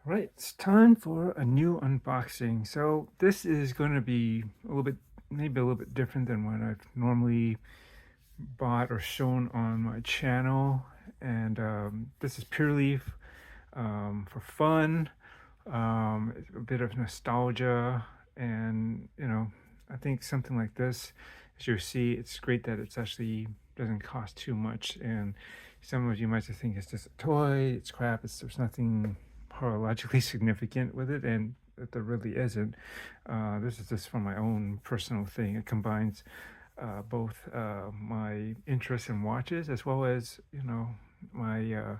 Right, it's time for a new unboxing. So this is going to be a little bit, maybe a little bit different than what I've normally bought or shown on my channel. And this is purely for fun, a bit of nostalgia, and I think something like this, as you see, it's great that it's actually doesn't cost too much. And some of you might just think it's just a toy, it's crap, there's nothing horologically significant with it, and there really isn't. This is just for my own personal thing. It combines both my interest in watches as well as my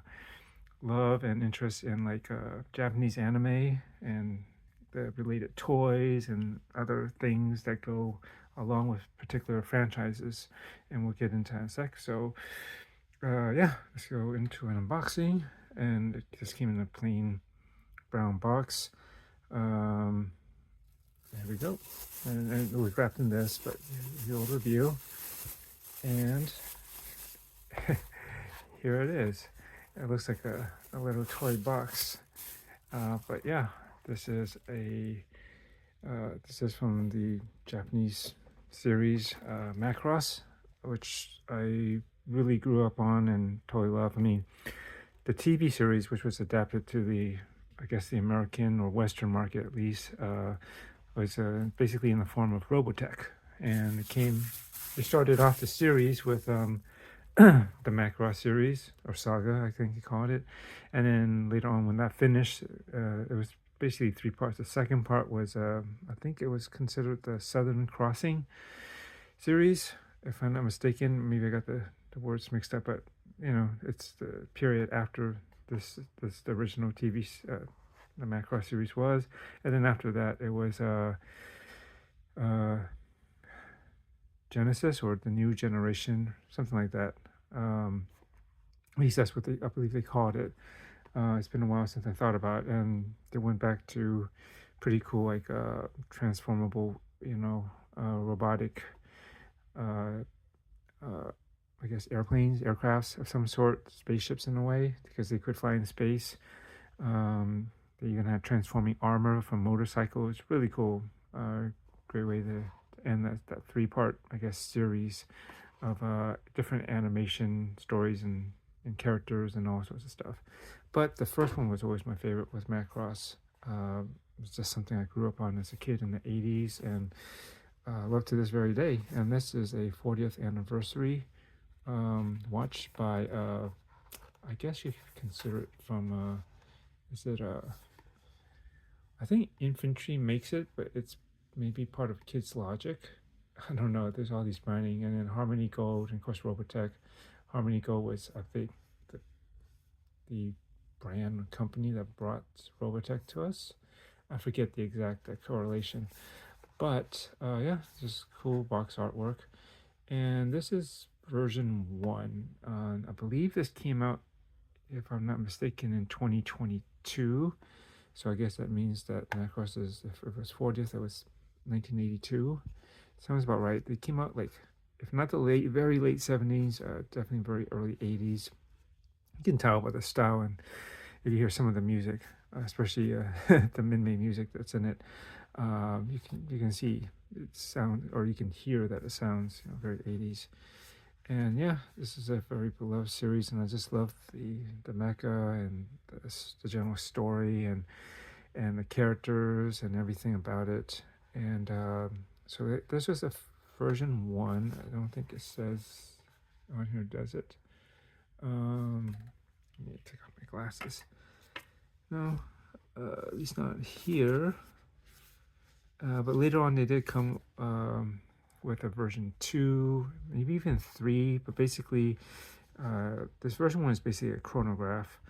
love and interest in like Japanese anime and the related toys and other things that go along with particular franchises, and we'll get into that in a sec. So yeah, let's go into an unboxing. And it just came in a plain brown box. There we go. And it was wrapped in this, but the overview. And here it is. It looks like a little toy box. But yeah, this is from the Japanese series Macross, which I really grew up on and totally love. I mean, the TV series, which was adapted to I guess the American or Western market at least, was basically in the form of Robotech. And it started off the series with the Macross series, or saga, I think you called it. And then later on, when that finished, it was basically three parts. The second part was, I think it was considered the Southern Crossing series, if I'm not mistaken. Maybe I got the words mixed up, but it's the period after the original TV the Macross series was. And then after that it was Genesis, or the New Generation, something like that. At least that's what I believe they called it. It's been a while since I thought about it, and they went back to pretty cool, like transformable, robotic I guess aircrafts of some sort, spaceships in a way, because they could fly in space. They even had transforming armor from motorcycles. Really cool. Great way to end that three-part, I guess, series of different animation stories and characters and all sorts of stuff. But the first one was always my favorite, was Macross. It was just something I grew up on as a kid in the 80s, and love to this very day. And this is a 40th anniversary watch by I guess you could consider it from is it I think Infantry makes it, but it's maybe part of Kids Logic. I don't know. There's all these branding, and then Harmony Gold, and of course Robotech. Harmony Gold was, I think, the brand company that brought Robotech to us. I forget the exact correlation, but yeah, just cool box artwork. And this is version 1. I believe this came out, if I'm not mistaken, in 2022. So I guess that means that Macross is, if it was 40th, it was 1982. Sounds about right. They came out, like, if not the very late 70s, definitely very early 80s. You can tell by the style, and if you hear some of the music, especially the Minmay music that's in it, you can see it sound, or you can hear that it sounds very 80s. And yeah, this is a very beloved series, and I just love the mecha and the general story and the characters and everything about it. And so this was a version 1. I don't think it says on here, does it? Let me take off my glasses. No, at least not here. But later on they did come with a version 2, maybe even 3, but basically this version 1 is basically a chronograph,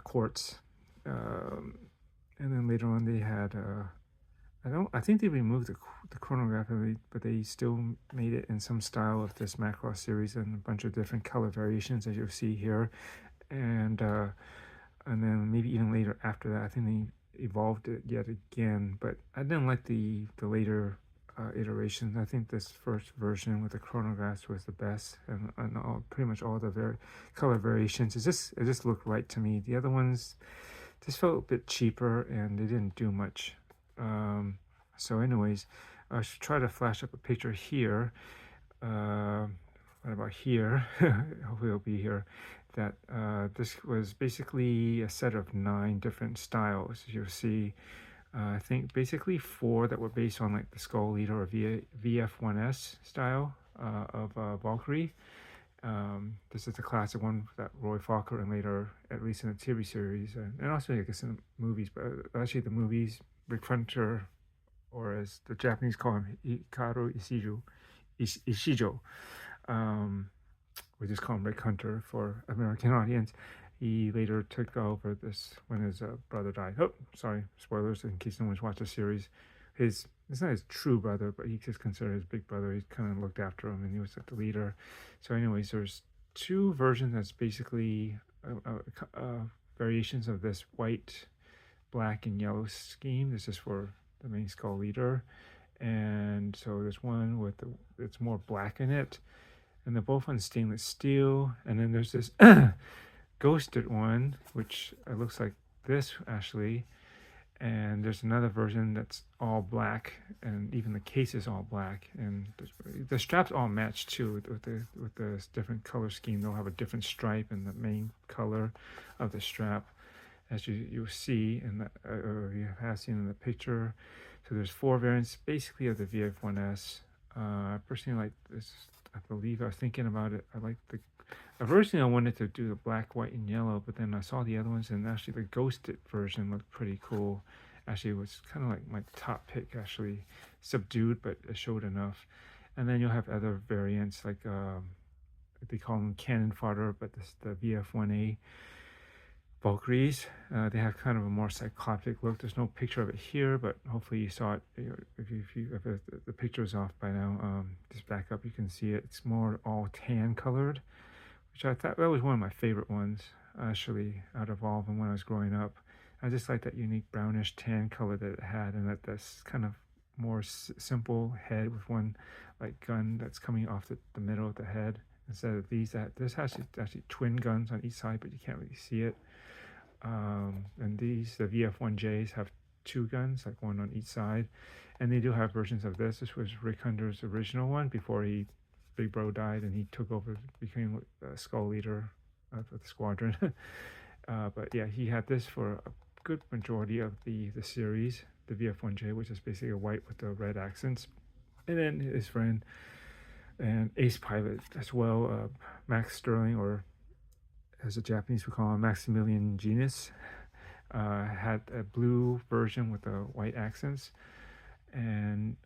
Quartz, and then later on they had I think they removed the chronograph, but they still made it in some style of this Macross series, and a bunch of different color variations, as you'll see here. And then maybe even later after that, I think they evolved it yet again. But I didn't like the later iterations. I think this first version with the chronographs was the best, and pretty much all the color variations. It just looked right to me. The other ones this felt a bit cheaper and they didn't do much. So anyways, I should try to flash up a picture here. What about here? Hopefully it'll be here. That this was basically a set of 9 different styles. You'll see, I think basically 4 that were based on like the Skull Leader or VF-1S style of Valkyrie. This is the classic one that Roy Fokker and later, at least in the TV series, and also I guess in the movies, but actually the movies, Rick Hunter, or as the Japanese call him, Hikaru Ichijo, we just call him Rick Hunter for American audience. He later took over this when his brother died. Oh, sorry, spoilers in case no one's watched the series. It's not his true brother, but he just considered his big brother. He kind of looked after him, and he was like the leader. So, anyways, there's 2 versions that's basically variations of this white, black, and yellow scheme. This is for the main Skull Leader, and so there's one with it's more black in it, and they're both on stainless steel. And then there's this ghosted one, which looks like this actually. And there's another version that's all black, and even the case is all black, and the straps all match too with the different color scheme. They'll have a different stripe in the main color of the strap, as you'll see in the you have seen in the picture. So there's 4 variants basically of the VF-1S. I personally like this. I believe I was thinking about it. I like originally I wanted to do the black, white, and yellow, but then I saw the other ones, and actually the ghosted version looked pretty cool. Actually, it was kind of like my top pick, actually. Subdued, but it showed enough. And then you'll have other variants, like they call them cannon fodder, but the VF-1A Valkyries. They have kind of a more cyclopic look. There's no picture of it here, but hopefully you saw it. If the picture is off by now, just back up, you can see it. It's more all tan colored, which I thought that was one of my favorite ones, actually, out of all of them when I was growing up. I just like that unique brownish tan color that it had, and that's kind of more simple head with one like gun that's coming off the middle of the head instead of this has actually twin guns on each side, but you can't really see it. And the VF-1Js have 2 guns, like one on each side, and they do have versions of this. This was Rick Hunter's original one before Big Bro died, and he took over, became Skull Leader of the squadron. But yeah, he had this for a good majority of the series, the VF-1J, which is basically a white with the red accents. And then his friend and ace pilot as well, Max Sterling, or as the Japanese would call him, Maximilian Jenius, had a blue version with the white accents. And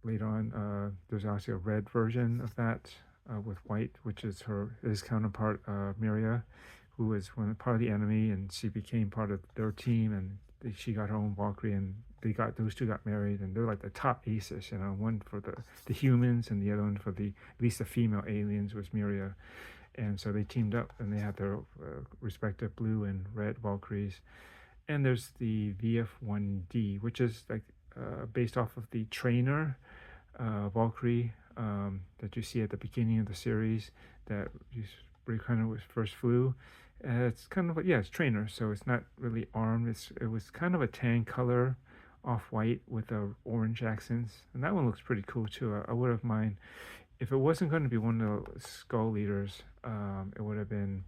later on, there's actually a red version of that with white, which is his counterpart, Miriya, who was part of the enemy, and she became part of their team, and she got her own Valkyrie, and those 2 got married, and they're like the top aces, one for the humans, and the other one for at least the female aliens was Miriya. And so they teamed up, and they had their respective blue and red Valkyries. And there's the VF-1D, which is like based off of the trainer Valkyrie that you see at the beginning of the series that Rick Hunter first flew. It's kind of like, it's trainer, so it's not really armed. It was kind of a tan color, off-white with orange accents, and that one looks pretty cool too. I would have mind if it wasn't going to be one of the Skull Leaders. It would have been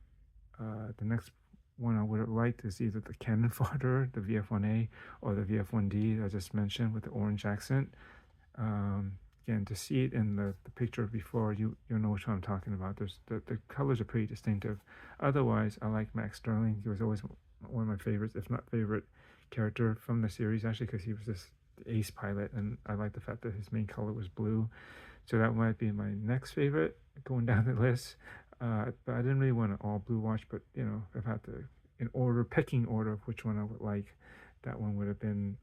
the next one I would have liked is either the cannon fodder, the VF-1A, or the VF-1D I just mentioned with the orange accent. Again, to see it in the picture before, you'll know what I'm talking about. The colors are pretty distinctive. Otherwise, I like Max Sterling. He was always one of my favorites, if not favorite, character from the series, actually, because he was this ace pilot, and I like the fact that his main color was blue. So that might be my next favorite going down the list. But I didn't really want an all blue watch, but if I had to, pecking order of which one I would like, that one would have been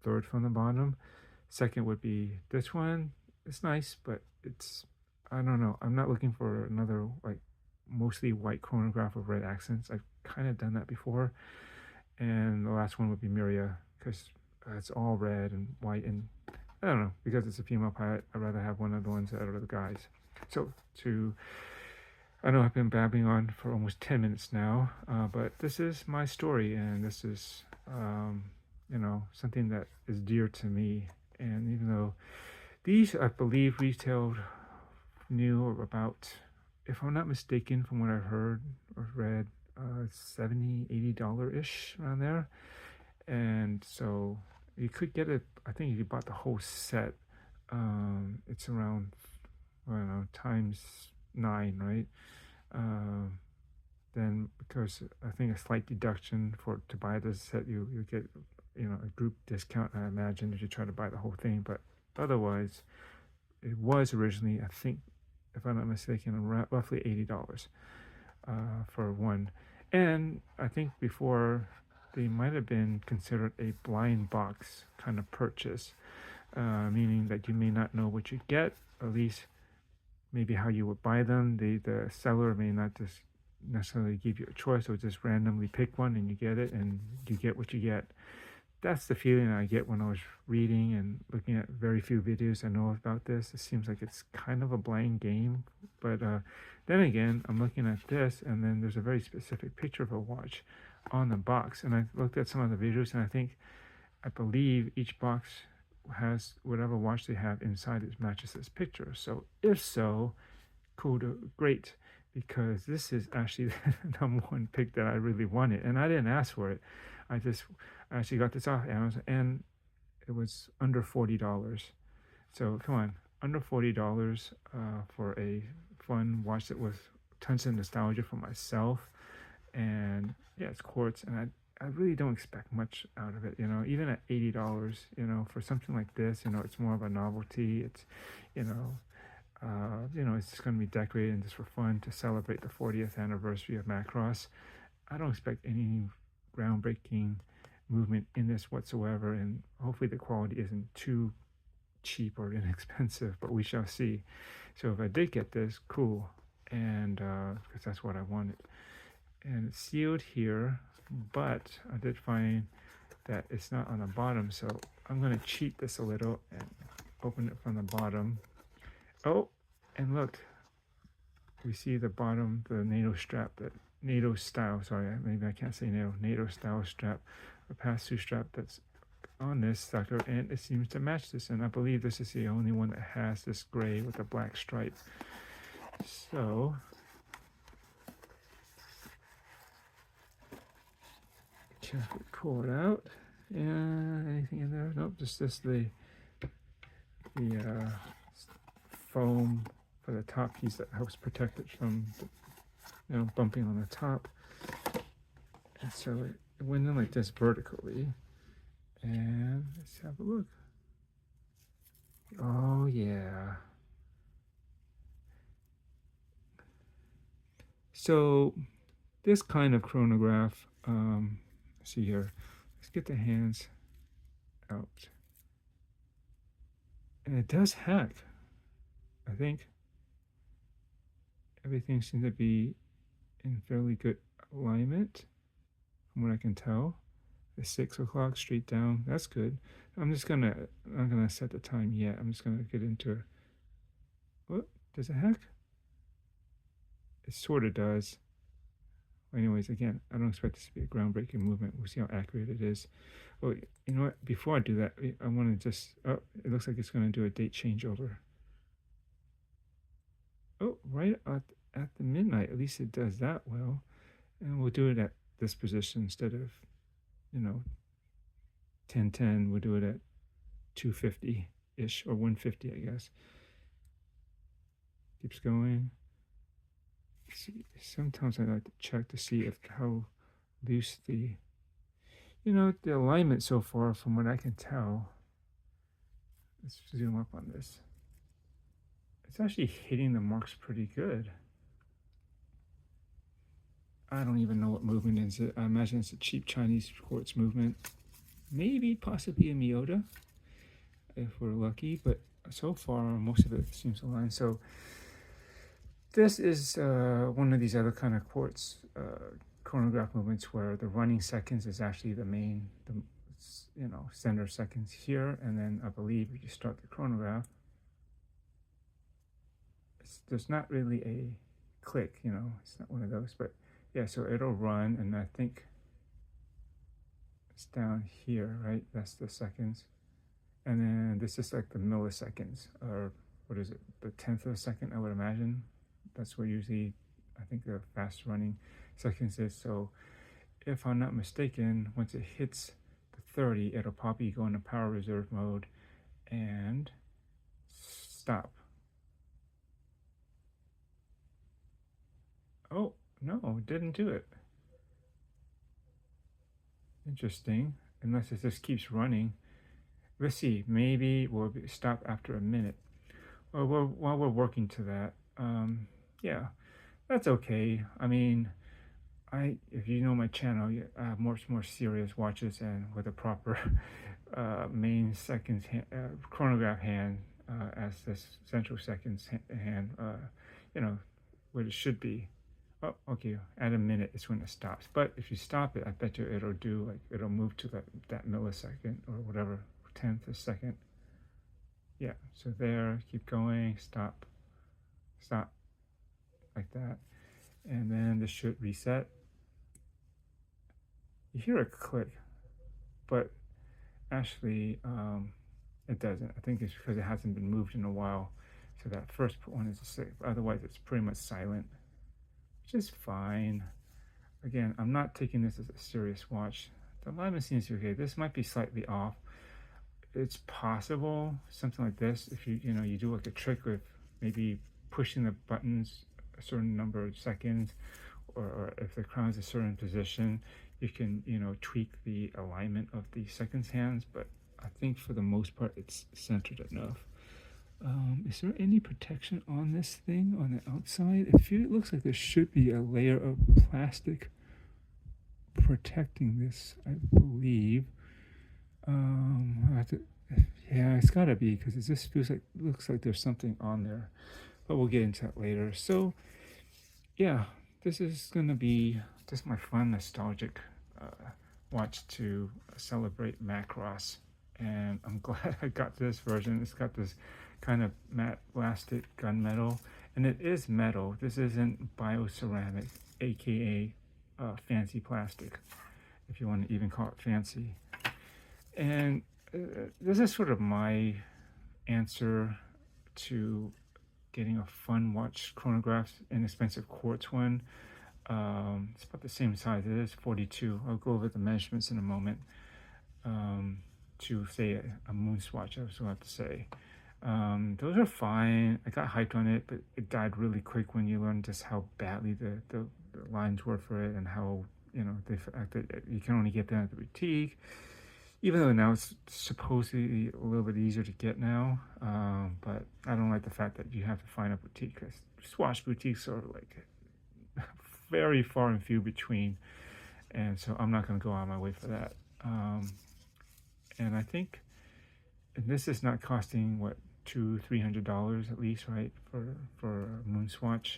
3rd from the bottom. 2nd would be this one. It's nice, but I don't know. I'm not looking for another like mostly white chronograph with red accents. I've kind of done that before. And the last one would be Miriya, because it's all red and white, and I don't know, because it's a female pilot, I'd rather have one of the ones that are the guys. So I know I've been babbling on for almost 10 minutes now, but this is my story, and this is, you know, something that is dear to me. And even though these, I believe, retailed new or about, if I'm not mistaken, from what I've heard or read, $70, $80-ish around there. And so you could get it, I think if you bought the whole set, it's around, I don't know, times 9, right? Then because I think a slight deduction for to buy this set, you get, you know, a group discount, I imagine, if you try to buy the whole thing. But otherwise, it was originally, I think, if I'm not mistaken, roughly $80 for one. And I think before they might have been considered a blind box kind of purchase, meaning that you may not know what you get, at least maybe how you would buy them. The seller may not just necessarily give you a choice, or just randomly pick one and you get it and you get what you get. That's the feeling I get when I was reading and looking at very few videos I know about this. It seems like it's kind of a blind game, but then again, I'm looking at this and then there's a very specific picture of a watch on the box, and I looked at some of the videos and I believe each box has whatever watch they have inside it matches this picture. So if so, cool to great, because this is actually the number one pick that I really wanted, and I didn't ask for it. I actually got this off Amazon, and it was under $40. So come on, under $40 for a fun watch that was tons of nostalgia for myself. And yeah, it's quartz, and I really don't expect much out of it, you know, even at $80, you know, for something like this, you know, it's more of a novelty. It's, you know, it's just going to be decorated and just for fun to celebrate the 40th anniversary of Macross. I don't expect any groundbreaking movement in this whatsoever, and hopefully the quality isn't too cheap or inexpensive, but we shall see. So if I did get this, cool, and because that's what I wanted. And it's sealed here, but I did find that it's not on the bottom, so I'm going to cheat this a little and open it from the bottom. Oh, and look, we see the bottom, the NATO strap, that NATO style, sorry, maybe I can't say NATO style strap, a pass-through strap that's on this sucker, and it seems to match this, and I believe this is the only one that has this gray with a black stripe. So carefully pull it out. And anything in there? Nope, just the foam for the top piece that helps protect it from bumping on the top. And so it went in like this vertically. And let's have a look. Oh yeah. So this kind of chronograph, see here, let's get the hands out. And it does hack. I think everything seems to be in fairly good alignment from what I can tell. The 6 o'clock straight down, that's good. I'm not gonna set the time yet. I'm just gonna get into it. What, does it hack? It sort of does. Anyways, again, I don't expect this to be a groundbreaking movement. We'll see how accurate it is. Oh, you know what? Before I do that, I want to just, oh, it looks like it's going to do a date changeover. Oh, right at the midnight. At least it does that well. And we'll do it at this position instead of, 10:10. We'll do it at 2:50-ish, or 1:50, I guess. Keeps going. See, sometimes I like to check to see how loose the alignment so far, from what I can tell. Let's zoom up on this. It's actually hitting the marks pretty good. I don't even know what movement is it. I imagine it's a cheap Chinese quartz movement. Maybe possibly a Miyota, if we're lucky, but so far most of it seems aligned. So this is one of these other kind of quartz chronograph movements where the running seconds is actually the main, center seconds here, and then I believe if you start the chronograph, there's not really a click, you know, it's not one of those, but yeah, so it'll run, and I think it's down here, right? That's the seconds. And then this is like the milliseconds, or what is it, the 10th of a second, I would imagine. That's what usually I think the fast running seconds is. So if I'm not mistaken, once it hits the 30, it'll probably go into power reserve mode and stop. Oh, no, it didn't do it. Interesting. Unless it just keeps running. Let's see, maybe we'll stop after a minute. Well, while we're working to that, yeah, that's okay. I mean, if you know my channel, I have much more serious watches and with a proper main seconds chronograph hand as this central seconds hand, you know, what it should be. Oh, okay. At a minute, it's when it stops. But if you stop it, I bet you it'll do like it'll move to that millisecond or whatever, 10th a second. Yeah. So there, keep going, stop, stop, like that, and then this should reset. You hear a click, but actually, it doesn't. I think it's because it hasn't been moved in a while. So that first one is a safe. Otherwise, it's pretty much silent, which is fine. Again, I'm not taking this as a serious watch. The alignment seems okay. This might be slightly off. It's possible something like this. If you do like a trick with maybe pushing the buttons a certain number of seconds, or if the crown is a certain position, you can tweak the alignment of the seconds hands. But I think for the most part, it's centered enough. Is there any protection on this thing on the outside? It looks like there should be a layer of plastic protecting this, I believe. Yeah, it's gotta be, because it just looks like there's something on there, but we'll get into that later. So yeah, this is gonna be just my fun nostalgic watch to celebrate Macross, and I'm glad I got this version. It's got this kind of matte plastic gunmetal, and it is metal. This isn't bioceramic, aka fancy plastic, if you want to even call it fancy. And this is sort of my answer to getting a fun watch chronograph, inexpensive quartz one. It's about the same size. It is 42. I'll go over the measurements in a moment. To say a Moonswatch, I was going to have to say. Those are fine. I got hyped on it, but it died really quick when you learn just how badly the lines were for it, and how, the fact that you can only get them at the boutique. Even though now it's supposedly a little bit easier to get now, but I don't like the fact that you have to find a boutique, because watch boutiques are like very far and few between, and so I'm not going to go out of my way for that. And I think this is not costing what, $200-300 at least, right, for a Moonswatch,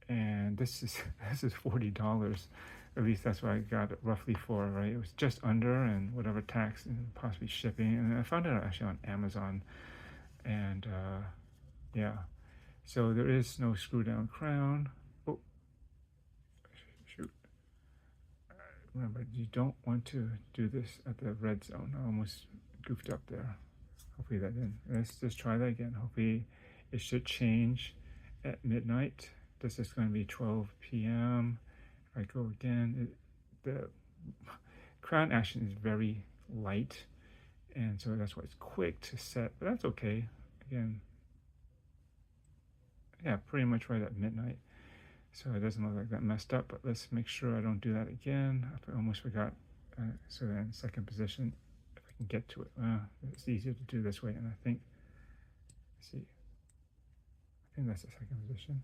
and this is $40. At least that's what I got it roughly for, right? It was just under, and whatever tax and possibly shipping. And I found it actually on Amazon, and yeah. So there is no screw down crown. Oh, shoot. Remember, you don't want to do this at the red zone. I almost goofed up there. Hopefully that didn't. Let's just try that again. Hopefully it should change at midnight. This is going to be 12 p.m. If I go again, the crown action is very light, and so that's why it's quick to set, but that's okay. Again, yeah, pretty much right at midnight, so it doesn't look like that messed up. But let's make sure I don't do that again. I almost forgot. So then second position, if I can get to it, it's easier to do this way. And I think, let's see, I think that's the second position.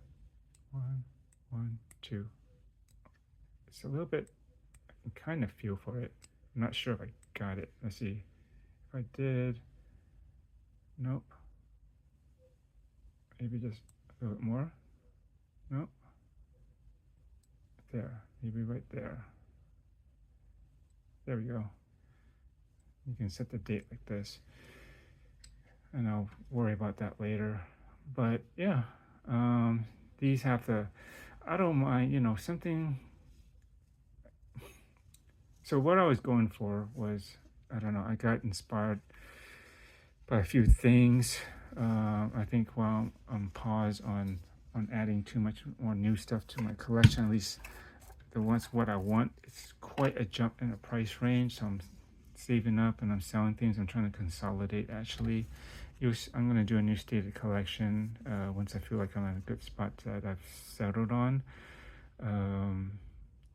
1, 1, 2. It's a little bit, I can kind of feel for it. I'm not sure if I got it. Let's see. If I did, nope. Maybe just a little bit more. Nope. There, maybe right there. There we go. You can set the date like this, and I'll worry about that later. But yeah, These have the, I don't mind, you know, something. So what I was going for was, I don't know, I got inspired by a few things. I think while I'm paused on adding too much more new stuff to my collection, at least the ones what I want, it's quite a jump in the price range. So I'm saving up and I'm selling things. I'm trying to consolidate actually. I'm going to do a new stated collection once I feel like I'm at a good spot that I've settled on.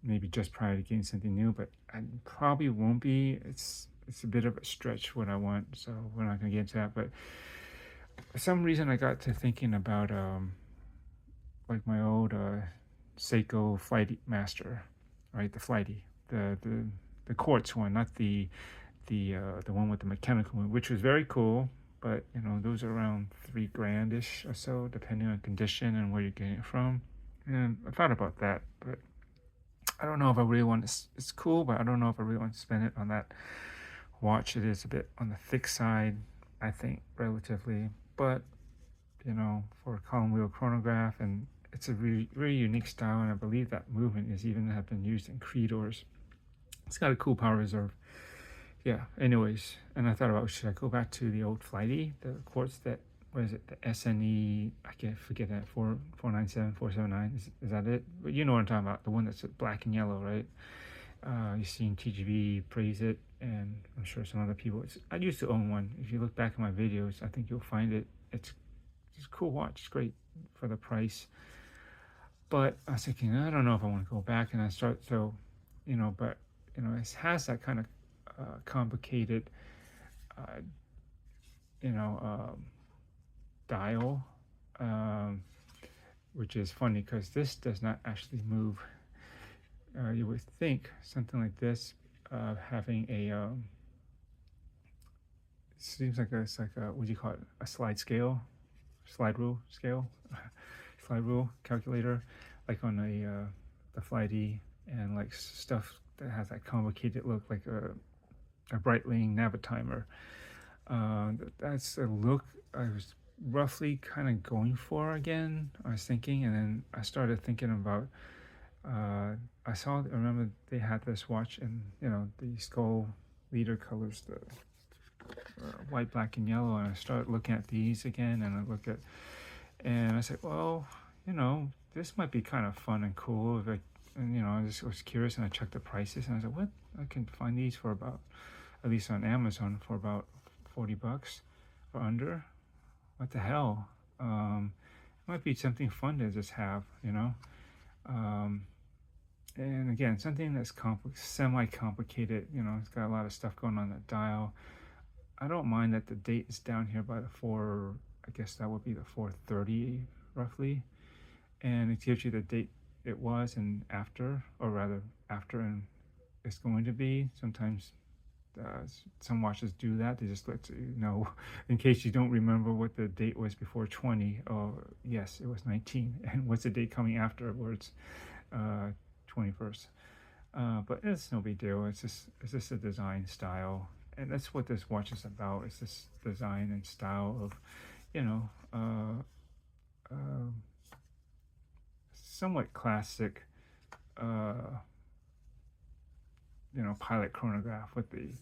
Maybe just prior to getting something new, but I probably won't be. It's a bit of a stretch what I want, so we're not going to get into that. But for some reason, I got to thinking about like my old Seiko Flighty Master, right? The Flighty, the Quartz one, not the one with the mechanical one, which was very cool. But you know, those are around $3,000-ish or so, depending on condition and where you're getting it from. And I thought about that, but I don't know if I really want to. It's cool, but I don't know if I really want to spend it on that watch. It is a bit on the thick side, I think, relatively. But you know, for a column wheel chronograph, and it's a very unique style, and I believe that movement is even have been used in Creedors. It's got a cool power reserve. Yeah. Anyways, and I thought about, should I go back to the old Flighty, the Quartz that, what is it, the SNE, I can't forget that, 497, 479, is that it? But you know what I'm talking about, the one that's black and yellow, right? You've seen TGV praise it, and I'm sure some other people. I used to own one. If you look back at my videos, I think you'll find it. It's a cool watch. It's great for the price. But I was thinking, I don't know if I want to go back, and I start, so, you know, but, you know, it has that kind of complicated, you know, dial, which is funny because this does not actually move. You would think something like this, having a, seems like it's like a, what do you call it? A slide rule scale, slide rule calculator, like on the Flighty, and like stuff that has that complicated look, like a Breitling Navitimer. That's a look I was roughly kind of going for again. I was thinking, and then I started thinking about. I remember they had this watch in, you know, the skull leader colors, the white, black, and yellow, and I started looking at these again, and I said, well, you know, this might be kind of fun and cool if and you know, I just was curious, and I checked the prices, and I said, what? I can find these for about, at least on Amazon, for about $40 or under. What the hell? It might be something fun to just have, you know. And again, something that's semi-complicated, you know, it's got a lot of stuff going on that dial. I don't mind that the date is down here by the 4, I guess that would be the 4:30 roughly. And it gives you the date it was and after, or rather after and it's going to be. Sometimes some watches do that. They just let you know in case you don't remember what the date was before 20. Oh, yes, it was 19. And what's the date coming afterwards? 21st. But it's no big deal. It's just a design style, and that's what this watch is about. It's this design and style of, you know, somewhat classic, you know, pilot chronograph with the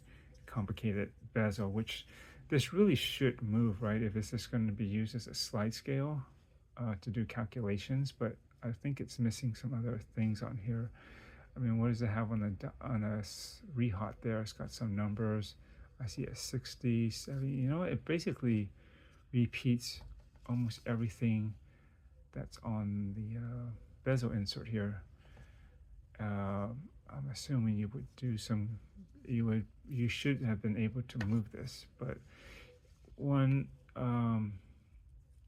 complicated bezel, which this really should move, right? If it's just going to be used as a slide scale to do calculations, but I think it's missing some other things on here. I mean, what does it have on a rehot there? It's got some numbers. I see a 60, 70. You know, it basically repeats almost everything that's on the bezel insert here. I'm assuming you would do you should have been able to move this, but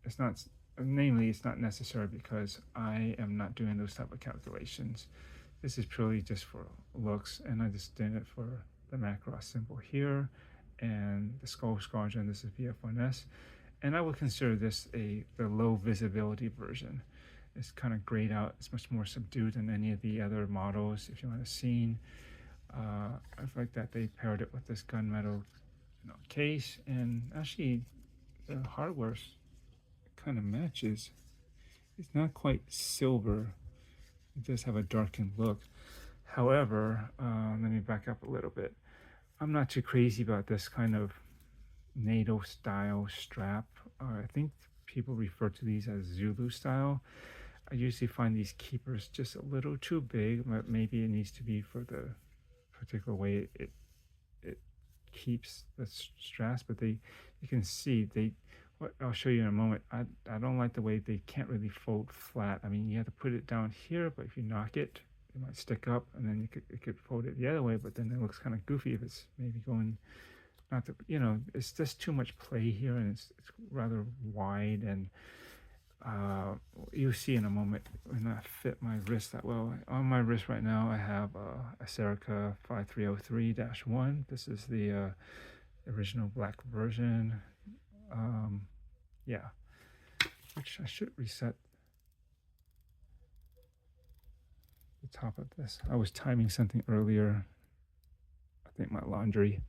it's not. Namely, it's not necessary because I am not doing those type of calculations. This is purely just for looks, and I just did it for the Macross symbol here and the skull squadron. This is VF-1S, and I would consider this the low visibility version. It's kind of grayed out. It's much more subdued than any of the other models. If you want to see, I like that they paired it with this gunmetal, you know, case, and actually the hardware kind of matches. It's not quite silver. It does have a darkened look. However, let me back up a little bit. I'm not too crazy about this kind of NATO style strap. I think people refer to these as Zulu style. I usually find these keepers just a little too big, but maybe it needs to be for the particular way it keeps the straps. But you can see what I'll show you in a moment. I don't like the way they can't really fold flat. I mean, you have to put it down here, but if you knock it, it might stick up, and then it could fold it the other way. But then it looks kind of goofy if it's maybe going. Not to, it's just too much play here, and it's rather wide, and you'll see in a moment when I fit my wrist that well. On my wrist right now, I have a Serica 5303-1. This is the original black version. Yeah, which I should reset the top of this. I was timing something earlier. I think my laundry.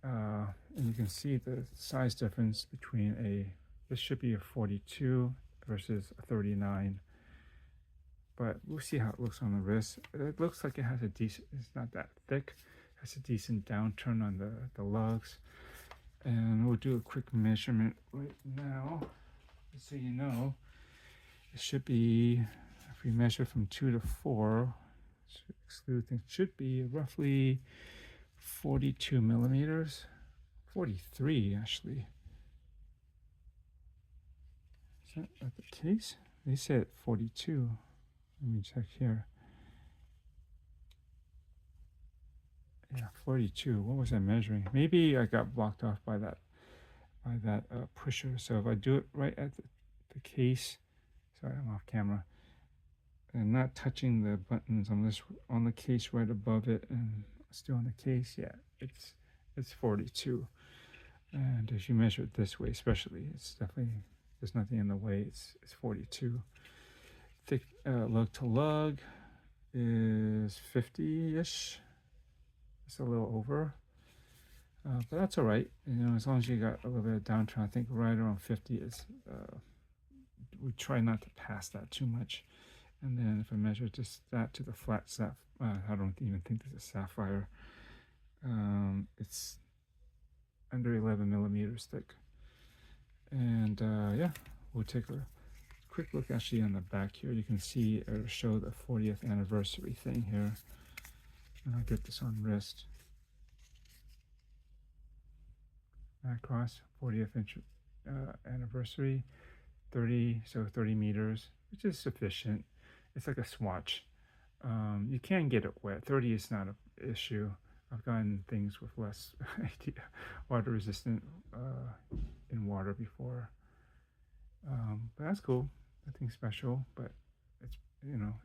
And you can see the size difference between this should be a 42 versus a 39, but we'll see how it looks on the wrist. It looks like it has a decent, it's not that thick, it has a decent downturn on the lugs. And we'll do a quick measurement right now, so you know. It should be, if we measure from 2 to 4, exclude things, should be roughly 42 millimeters, 43 actually. Is that the case? They said 42. Let me check here. Yeah, 42. What was I measuring? Maybe I got blocked off by that pusher. So if I do it right at the case, sorry, I'm off camera, and not touching the buttons, I'm just on the case right above it and still on the case. Yeah, it's 42. And if you measure it this way, especially, it's definitely, there's nothing in the way. It's 42. Thick lug to lug is 50-ish. It's a little over, but that's all right. As long as you got a little bit of downturn, I think right around 50 is. We try not to pass that too much. And then if I measure just that to the flat I don't even think this is sapphire. It's under 11 millimeters thick. And yeah, we'll take a quick look actually on the back here. You can see it'll show the 40th anniversary thing here. And I'll get this on wrist. Macross 40th anniversary, 30 meters, which is sufficient. It's like a swatch. You can get it wet. 30 is not an issue. I've gotten things with less water resistant in water before. But that's cool. Nothing special, but it's,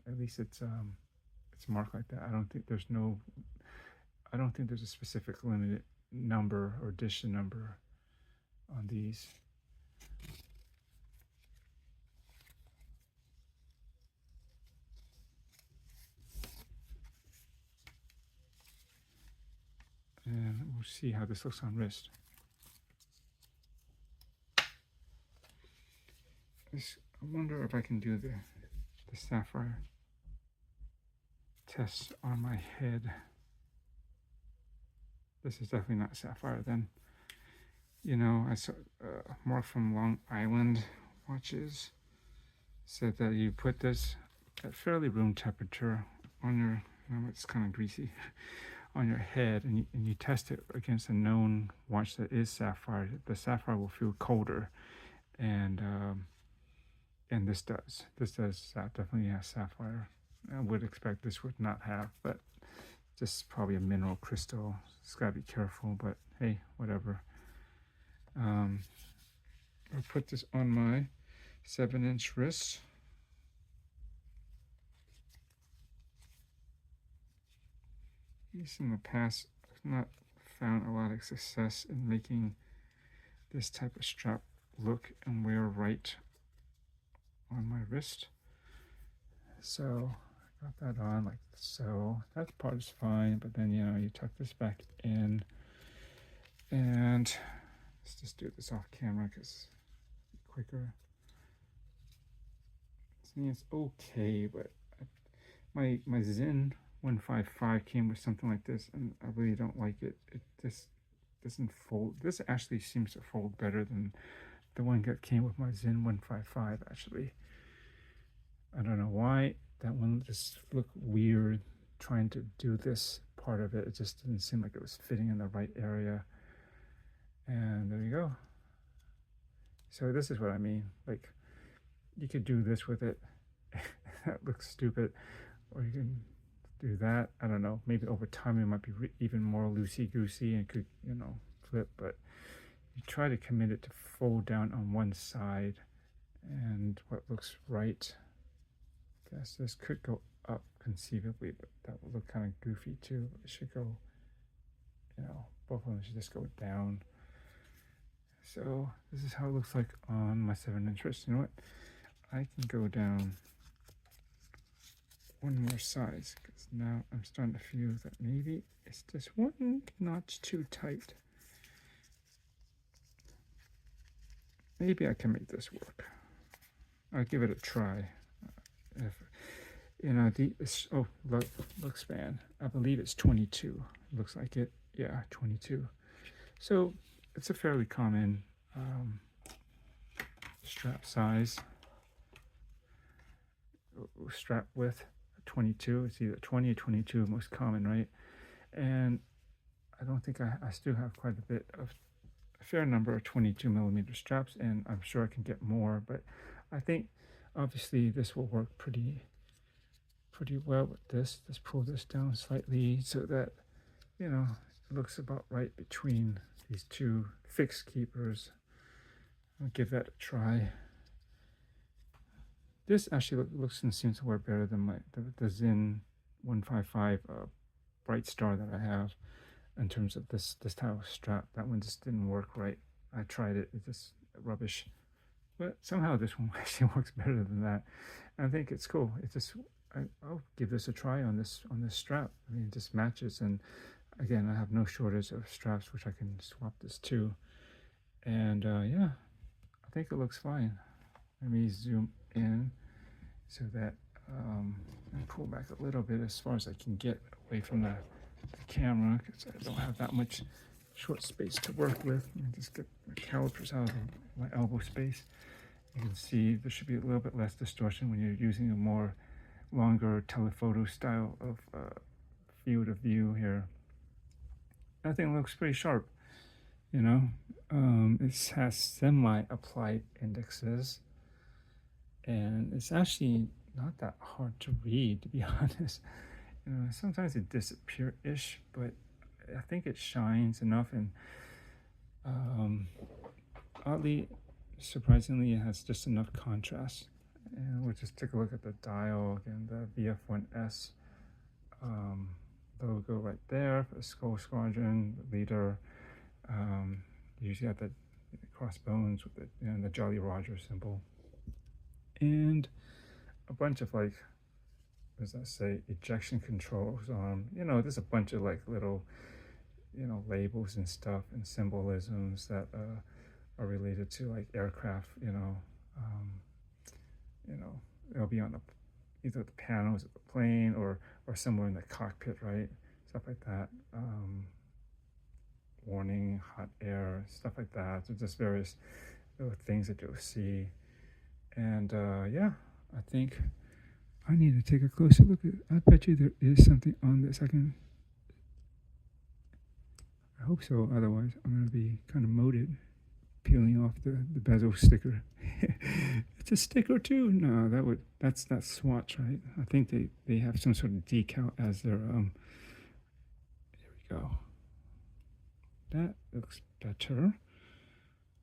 at least it's marked like that. I don't think there's a specific limited number or edition number on these. And we'll see how this looks on wrist. I wonder if I can do the sapphire test on my head. This is definitely not sapphire then. I saw more from Long Island watches said that you put this at fairly room temperature on your, it's kind of greasy, on your head, and you test it against a known watch that is sapphire. The sapphire will feel colder, and this definitely has sapphire. I would expect this would not have, but just probably a mineral crystal. It's got to be careful, but hey, whatever. I'll put this on my 7-inch wrist. At least in the past, I've not found a lot of success in making this type of strap look and wear right on my wrist. So I got that on like so. That part is fine, but then you tuck this back in, and let's just do this off camera because it's quicker. I mean, it's okay, but my Zen 155 came with something like this, and I really don't like it. It just doesn't fold. This actually seems to fold better than the one that came with my Zen 155, actually. I don't know why that one just looked weird trying to do this part of it. It just didn't seem like it was fitting in the right area. And there you go. So this is what I mean. Like, you could do this with it. That looks stupid. Or you can do that. I don't know. Maybe over time it might be even more loosey-goosey and could, you know, flip. But you try to commit it to fold down on one side. And what looks right, I guess this could go up conceivably, but that would look kind of goofy too. It should go, you know, both of them should just go down. So this is how it looks like on my 7-inch wrist. You know what? I can go down one more size because now I'm starting to feel that maybe it's just one notch too tight. Maybe I can make this work. I'll give it a try. If you know look span. I believe it's 22. Looks like it. Yeah, 22. So it's a fairly common strap size. Strap width 22. It's either 20 or 22, most common, right? And I don't think I still have quite a bit of a fair number of 22 millimeter straps, and I'm sure I can get more, but I think obviously this will work pretty well with this. Let's pull this down slightly so that, you know, it looks about right between these two fixed keepers. I'll give that a try. This actually looks and seems to work better than the Zen 155 Bright Star that I have in terms of this type of strap. That one just didn't work right. I tried it. It's just rubbish. But somehow this one actually works better than that. And I think it's cool. It's just I'll give this a try on this strap. I mean, it just matches. And again, I have no shortage of straps which I can swap this to. And yeah, I think it looks fine. Let me zoom in so that and pull back a little bit as far as I can get away from the camera because I don't have that much short space to work with. Let me just get the calipers out of my elbow space. You can see there should be a little bit less distortion when you're using a more longer telephoto style of field of view here. That thing looks pretty sharp, you know. It has semi-applied indexes, and it's actually not that hard to read, to be honest. You know, sometimes it disappear-ish, but I think it shines enough, and oddly, surprisingly, it has just enough contrast. And we'll just take a look at the dial again, the VF-1S logo right there for the Skull Squadron, the leader. You usually have the crossbones with the, you know, the Jolly Roger symbol. And a bunch of, like, what does that say, ejection controls. You know, there's a bunch of like little, you know, labels and stuff and symbolisms that are related to like aircraft. You know, it'll be on either the panels of the plane or somewhere in the cockpit, right? Stuff like that. Warning, hot air, stuff like that. So just various little things that you'll see. And yeah, I think I need to take a closer look at it. I bet you there is something on this. I hope so. Otherwise, I'm going to be kind of moated peeling off the bezel sticker. It's a sticker too. No, that's Swatch, right? I think they have some sort of decal as their There we go. That looks better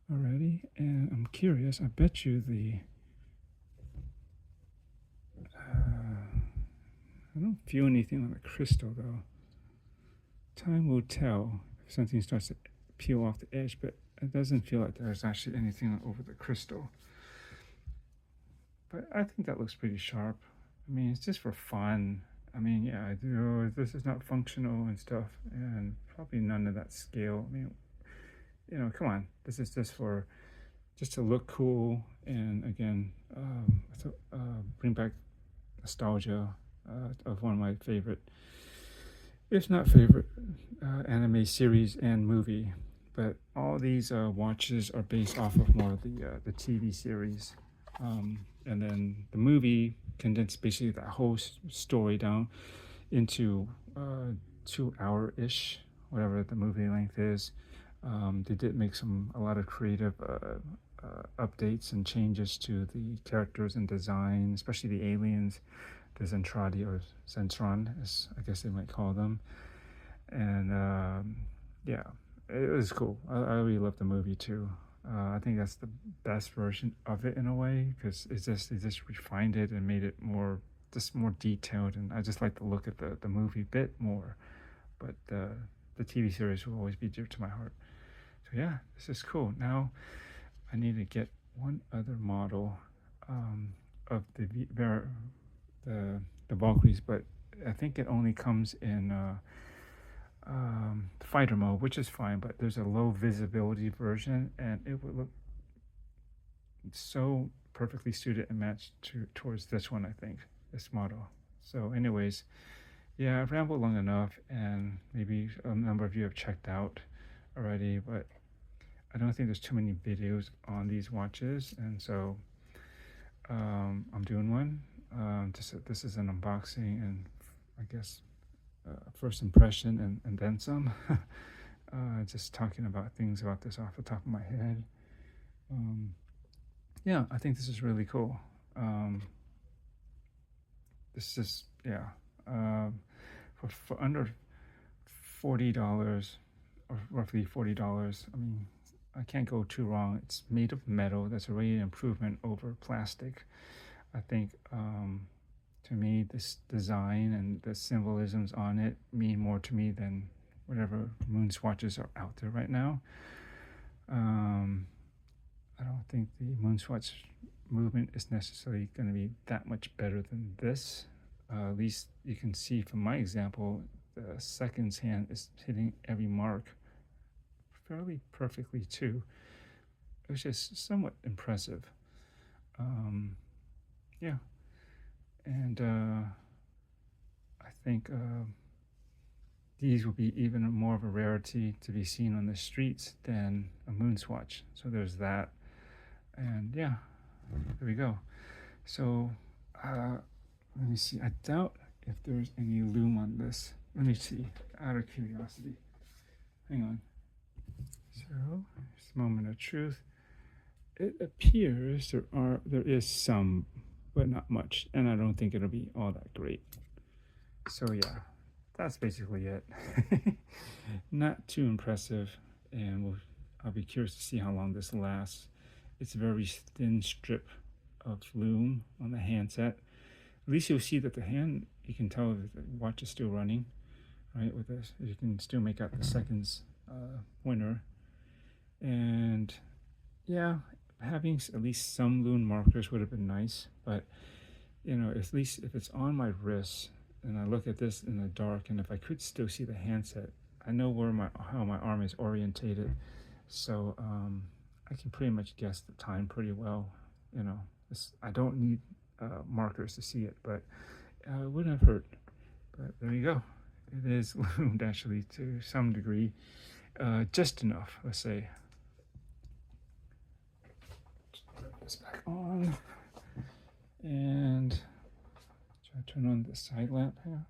already. And I'm curious. I bet you I don't feel anything on the crystal though. Time will tell if something starts to peel off the edge, but it doesn't feel like there's actually anything over the crystal. But I think that looks pretty sharp. I mean, it's just for fun. I mean, yeah, I do. This is not functional and stuff, and probably none of that scale. I mean, you know, come on. This is just for just to look cool, and again, bring back nostalgia of one of my favorite, if not favorite, anime series and movie. But all these watches are based off of more of the TV series, and then the movie condensed basically that whole story down into 2 hour ish, whatever the movie length is. They did make a lot of creative updates and changes to the characters and design, especially the aliens, the Zentradi or Zentron, as I guess they might call them. And yeah, it was cool. I really loved the movie too. I think that's the best version of it in a way, because they just refined it and made it more detailed, and I just like to look at the movie bit more. But the TV series will always be dear to my heart. So yeah, this is cool. Now I need to get one other model of the Valkyries, but I think it only comes in fighter mode, which is fine. But there's a low visibility version, and it would look so perfectly suited and matched towards this one, I think, this model. So anyways, yeah, I've rambled long enough, and maybe a number of you have checked out already, but I don't think there's too many videos on these watches, and so I'm doing one. This is an unboxing, and I guess first impression and then some. Just talking about things about this off the top of my head. Yeah, I think this is really cool. This is, yeah, for under $40, or roughly $40. I mean, I can't go too wrong. It's made of metal. That's already an improvement over plastic. I think to me, this design and the symbolisms on it mean more to me than whatever moon swatches are out there right now. I don't think the moon swatch movement is necessarily going to be that much better than this. At least you can see from my example, the seconds hand is hitting every mark fairly perfectly too. It was just somewhat impressive. Yeah, and I think these will be even more of a rarity to be seen on the streets than a moon swatch. So there's that, and yeah, there we go. So let me see. I doubt if there's any Lume on this. Let me see, out of curiosity. Hang on. So, just a moment of truth. It appears there is some, but not much, and I don't think it'll be all that great. So yeah, that's basically it. Not too impressive, and I'll be curious to see how long this lasts. It's a very thin strip of Lume on the handset. At least you'll see that the hand, you can tell that the watch is still running, right? With this, you can still make out the seconds winner. And yeah, having at least some Lume markers would have been nice, but you know, at least if it's on my wrist and I look at this in the dark, and if I could still see the handset, I know how my arm is orientated, so I can pretty much guess the time pretty well. You know, I don't need markers to see it, but it wouldn't have hurt. But there you go. It is Lumed actually to some degree, just enough, let's say. Put this back on, and try to turn on the side lamp here.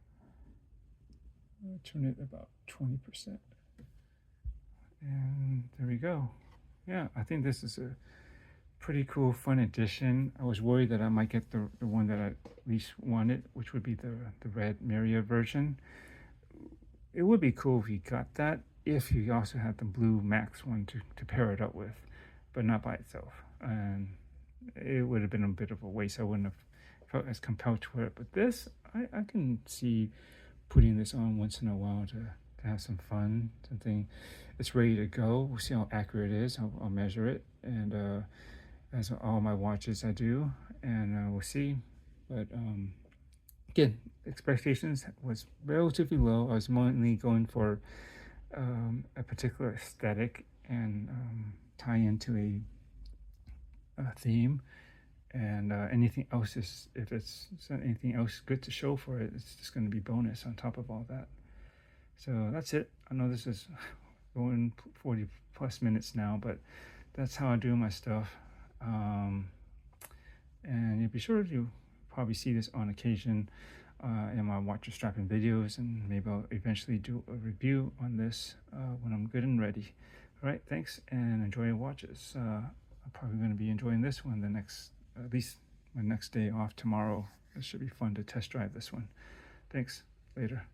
Turn it about 20%, and there we go. Yeah, I think this is a pretty cool, fun addition. I was worried that I might get the one that I at least wanted, which would be the red Miriya version. It would be cool if you got that, if you also had the blue Max one to pair it up with, but not by itself. And it would have been a bit of a waste. I wouldn't have felt as compelled to wear it. But this, I can see putting this on once in a while to have some fun, something. It's ready to go. We'll see how accurate it is. I'll measure it, and as all my watches I do, and we'll see. But again, expectations was relatively low. I was mainly going for a particular aesthetic and tie into a theme. And anything else is, if it's anything else good to show for it, it's just going to be bonus on top of all that. So that's it. I know this is going 40 plus minutes now, but that's how I do my stuff. And you'll be sure to probably see this on occasion in my watcher strapping videos, and maybe I'll eventually do a review on this when I'm good and ready. All right, thanks, and enjoy your watches. I'm probably going to be enjoying this one the next, at least my next day off tomorrow. It should be fun to test drive this one. Thanks. Later.